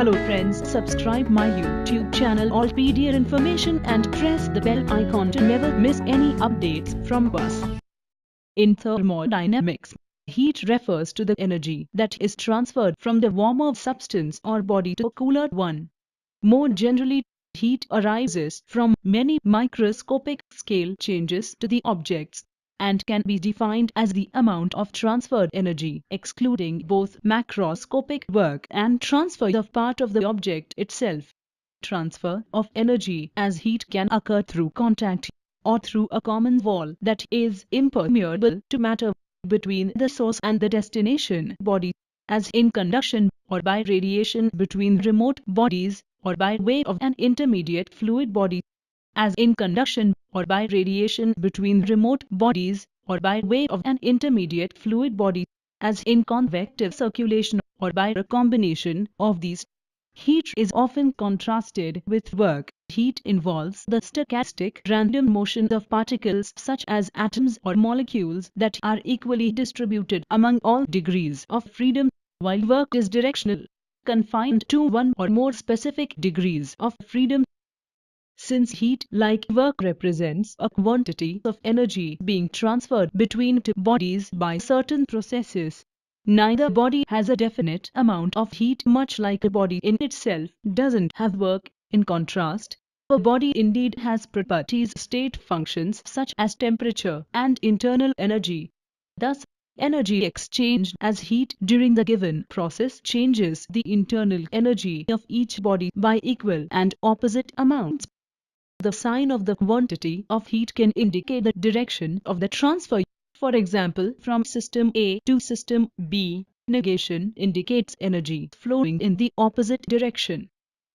Hello friends, subscribe my YouTube channel Allpedia Information and press the bell icon to never miss any updates from us. In thermodynamics, heat refers to the energy that is transferred from the warmer substance or body to a cooler one. More generally, heat arises from many microscopic scale changes to the objects and can be defined as the amount of transferred energy, excluding both macroscopic work and transfer of part of the object itself. Transfer of energy as heat can occur through contact or through a common wall that is impermeable to matter between the source and the destination body, as in conduction, or by radiation between remote bodies, or by way of an intermediate fluid body, as in conduction, or by radiation between remote bodies, or by way of an intermediate fluid body, as in convective circulation, or by a combination of these. Heat is often contrasted with work. Heat involves the stochastic random motion of particles such as atoms or molecules that are equally distributed among all degrees of freedom, while work is directional, confined to one or more specific degrees of freedom. Since heat, like work, represents a quantity of energy being transferred between two bodies by certain processes, neither body has a definite amount of heat, much like a body in itself doesn't have work. In contrast, a body indeed has properties, state functions such as temperature and internal energy. Thus, energy exchanged as heat during the given process changes the internal energy of each body by equal and opposite amounts. The sign of the quantity of heat can indicate the direction of the transfer. For example, from system A to system B, negation indicates energy flowing in the opposite direction.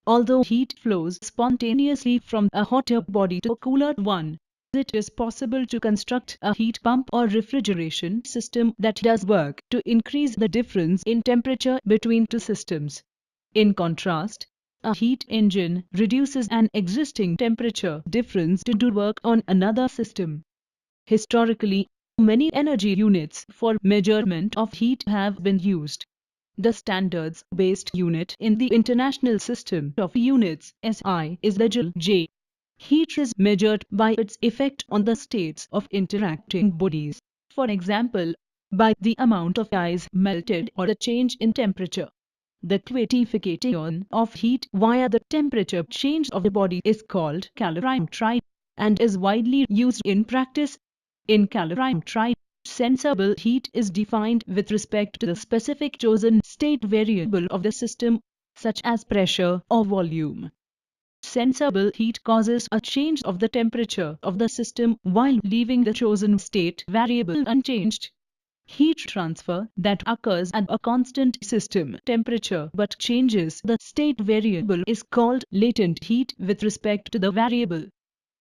Although heat flows spontaneously from a hotter body to a cooler one, it is possible to construct a heat pump or refrigeration system that does work to increase the difference in temperature between two systems. In contrast, a heat engine reduces an existing temperature difference to do work on another system. Historically, many energy units for measurement of heat have been used. The standards-based unit in the International System of Units (SI) is the joule J. Heat is measured by its effect on the states of interacting bodies, for example, by the amount of ice melted or the change in temperature. The quantification of heat via the temperature change of the body is called calorimetry and is widely used in practice. In calorimetry, sensible heat is defined with respect to the specific chosen state variable of the system, such as pressure or volume. Sensible heat causes a change of the temperature of the system while leaving the chosen state variable unchanged. Heat transfer that occurs at a constant system temperature but changes the state variable is called latent heat with respect to the variable.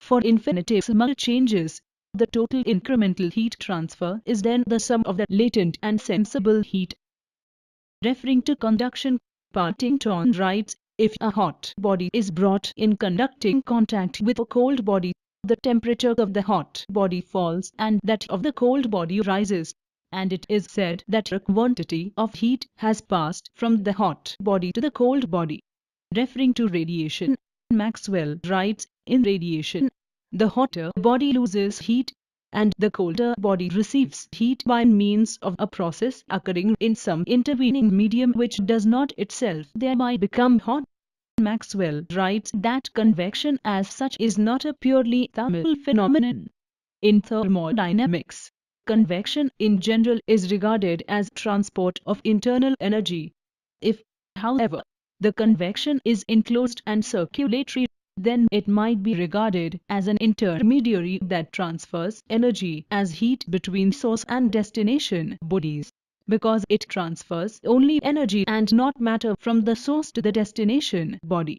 For infinitesimal changes, the total incremental heat transfer is then the sum of the latent and sensible heat. Referring to conduction, Partington writes, if a hot body is brought in conducting contact with a cold body, the temperature of the hot body falls and that of the cold body rises, and it is said that a quantity of heat has passed from the hot body to the cold body. Referring to radiation, Maxwell writes, in radiation, the hotter body loses heat, and the colder body receives heat by means of a process occurring in some intervening medium which does not itself thereby become hot. Maxwell writes that convection as such is not a purely thermal phenomenon. In thermodynamics, convection in general is regarded as transport of internal energy. If, however, the convection is enclosed and circulatory, then it might be regarded as an intermediary that transfers energy as heat between source and destination bodies, because it transfers only energy and not matter from the source to the destination body.